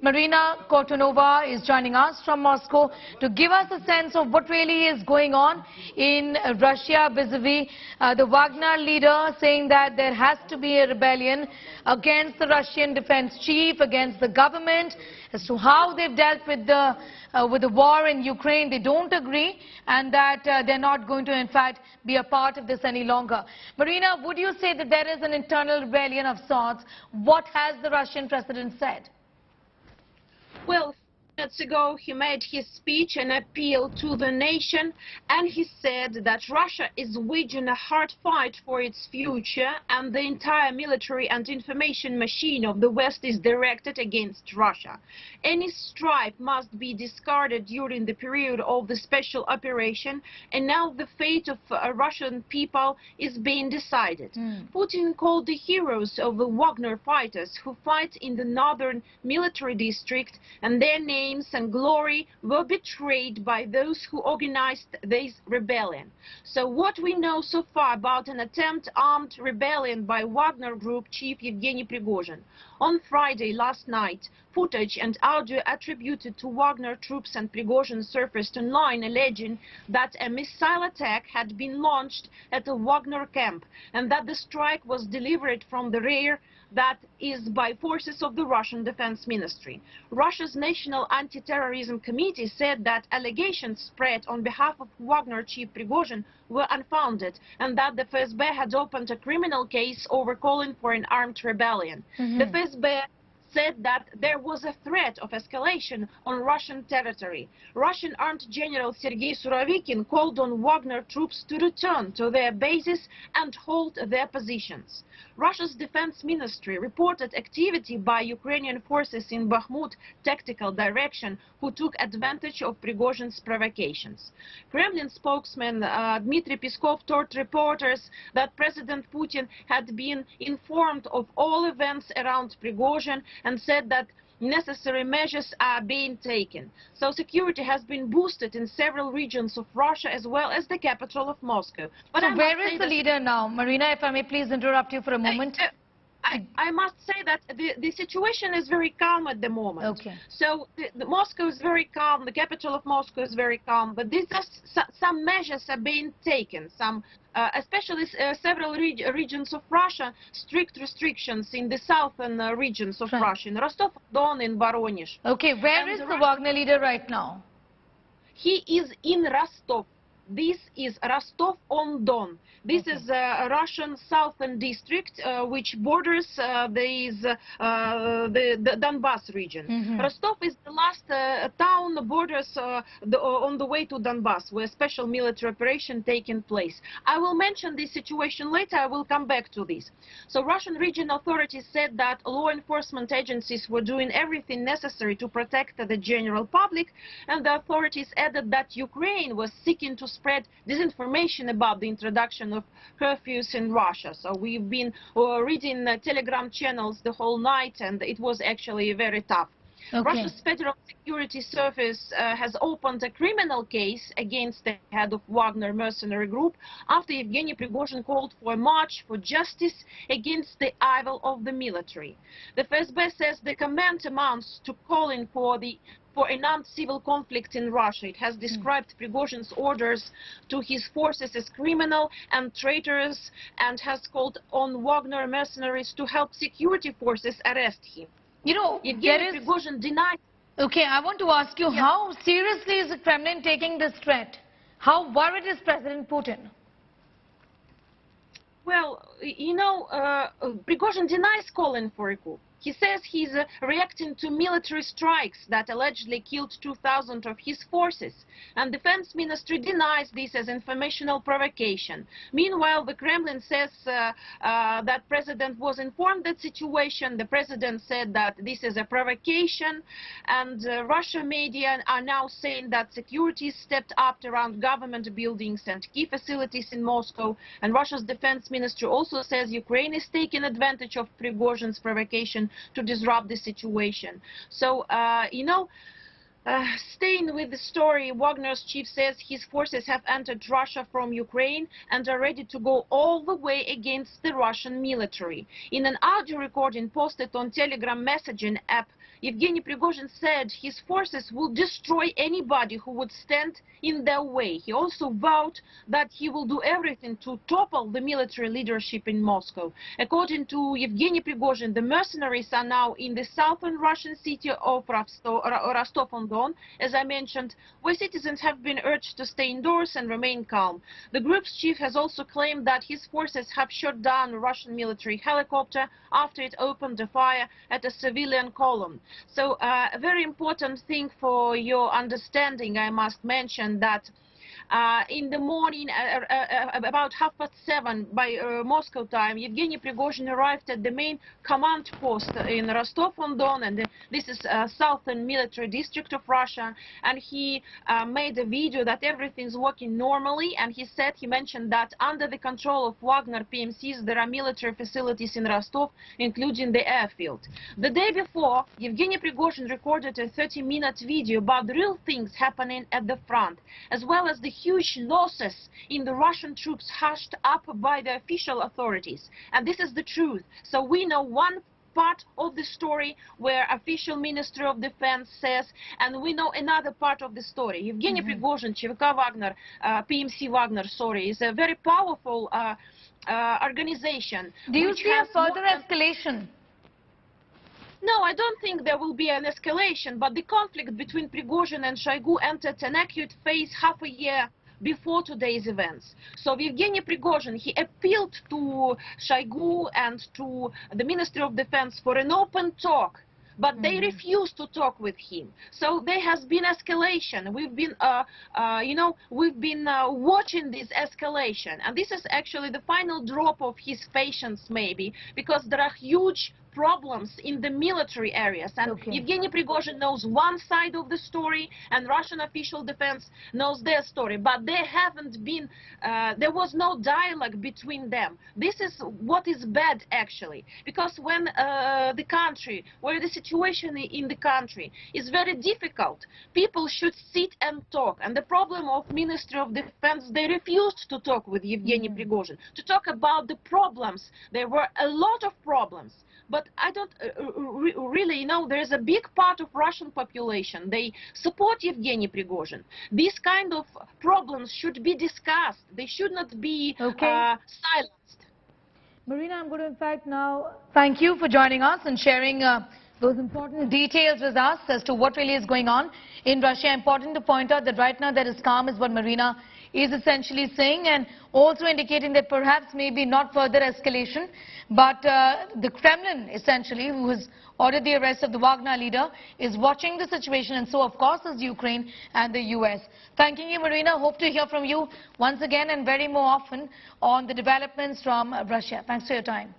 Marina Kortunova is joining us from Moscow to give us a sense of what really is going on in Russia vis-a-vis the Wagner leader saying that there has to be a rebellion against the Russian defense chief, against the government, as to how they've dealt with the war in Ukraine. They don't agree, and that they're not going to, in fact, be a part of this any longer. Marina, would you say that there is an internal rebellion of sorts? What has the Russian president said? Well, minutes ago he made his speech and appeal to the nation, and he said that Russia is waging a hard fight for its future, and the entire military and information machine of the West is directed against Russia. Any strife must be discarded during the period of the special operation, and now the fate of Russian people is being decided. Putin called the heroes of the Wagner fighters who fight in the northern military district, and their names and glory were betrayed by those who organized this rebellion. So what we know so far about an attempt armed rebellion by Wagner Group chief Yevgeny Prigozhin. On Friday last night, footage and audio attributed to Wagner troops and Prigozhin surfaced online, alleging that a missile attack had been launched at a Wagner camp and that the strike was delivered from the rear, that is by forces of the Russian Defense Ministry. Russia's National Anti-Terrorism Committee said that allegations spread on behalf of Wagner chief Prigozhin were unfounded, and that the FSB had opened a criminal case over calling for an armed rebellion. The FSB said that there was a threat of escalation on Russian territory. Russian Armed General Sergei Surovikin called on Wagner troops to return to their bases and hold their positions. Russia's Defense Ministry reported activity by Ukrainian forces in Bakhmut tactical direction who took advantage of Prigozhin's provocations. Kremlin spokesman Dmitry Peskov told reporters that President Putin had been informed of all events around Prigozhin and said that necessary measures are being taken. So security has been boosted in several regions of Russia as well as the capital of Moscow. But so where is the leader now? Marina, if I may please interrupt you for a moment. I must say that the situation is very calm at the moment. Okay. So the Moscow is very calm, the capital of Moscow is very calm, but these are some measures are being taken, especially several regions of Russia, strict restrictions in the southern regions of Russia, in Rostov-on-Don, in Voronezh. Okay, where is the Wagner leader right now? He is in Rostov. This is Rostov-on-Don. This is a Russian southern district which borders the Donbas region. Rostov is the last town borders on the way to Donbas, where special military operation taking place. I will mention this situation later. I will come back to this. So Russian regional authorities said that law enforcement agencies were doing everything necessary to protect the general public, and the authorities added that Ukraine was seeking to spread disinformation about the introduction of curfews in Russia. So we've been reading Telegram channels the whole night, and it was actually very tough. Russia's Federal Security Service has opened a criminal case against the head of Wagner mercenary group after Yevgeny Prigozhin called for a march for justice against the evil of the military. The FSB says the command amounts to calling for an armed civil conflict in Russia. It has described Prigozhin's orders to his forces as criminal and traitors, and has called on Wagner mercenaries to help security forces arrest him. You know, Yevgeny Prigozhin denied. Okay, I want to ask you, how seriously is the Kremlin taking this threat? How worried is President Putin? Well, you know, Prigozhin denies calling for a coup. He says he's reacting to military strikes that allegedly killed 2,000 of his forces, and Defense Ministry denies this as informational provocation. Meanwhile, the Kremlin says that President was informed that situation. The President said that this is a provocation, and Russian media are now saying that security stepped up around government buildings and key facilities in Moscow, and Russia's Defense Ministry also says Ukraine is taking advantage of Prigozhin's provocation to disrupt the situation. So, you know, staying with the story, Wagner's chief says his forces have entered Russia from Ukraine and are ready to go all the way against the Russian military. In an audio recording posted on Telegram messaging app, Yevgeny Prigozhin said his forces will destroy anybody who would stand in their way. He also vowed that he will do everything to topple the military leadership in Moscow. According to Yevgeny Prigozhin, the mercenaries are now in the southern Russian city of Rostov-on-Don, as I mentioned, where citizens have been urged to stay indoors and remain calm. The group's chief has also claimed that his forces have shot down a Russian military helicopter after it opened a fire at a civilian column. So a very important thing for your understanding, I must mention that in the morning, about 7:30 by Moscow time, Yevgeny Prigozhin arrived at the main command post in Rostov-on-Don, and this is southern military district of Russia, and he made a video that everything's working normally, and he mentioned that under the control of Wagner PMCs there are military facilities in Rostov, including the airfield. The day before, Yevgeny Prigozhin recorded a 30-minute video about the real things happening at the front, as well as the huge losses in the Russian troops hushed up by the official authorities. And this is the truth. So we know one part of the story where official Ministry of Defense says, and we know another part of the story. Yevgeny Prigozhin, ЧВК Wagner, PMC Wagner, is a very powerful organization. Do you see a further escalation? No, I don't think there will be an escalation, but the conflict between Prigozhin and Shoigu entered an acute phase half a year before today's events. So Yevgeny Prigozhin, he appealed to Shoigu and to the Ministry of Defense for an open talk, but they refused to talk with him. So there has been escalation. We've been, watching this escalation, and this is actually the final drop of his patience, maybe, because there are huge problems in the military areas, and Yevgeny Prigozhin knows one side of the story and Russian official defense knows their story, but there haven't been there was no dialogue between them. This is what is bad, actually, because when the country, where the situation in the country is very difficult, people should sit and talk, and the problem of Ministry of Defense, they refused to talk with Yevgeny Prigozhin, to talk about the problems. There were a lot of problems. But I don't really know, there is a big part of Russian population, they support Yevgeny Prigozhin. These kind of problems should be discussed. They should not be silenced. Marina, I'm going to in fact now thank you for joining us and sharing those important details with us as to what really is going on in Russia. Important to point out that right now there is calm, is what Marina is essentially saying, and also indicating that perhaps maybe not further escalation, but the Kremlin essentially, who has ordered the arrest of the Wagner leader, is watching the situation, and so of course is Ukraine and the US. Thanking you, Marina. Hope to hear from you once again and very more often on the developments from Russia. Thanks for your time.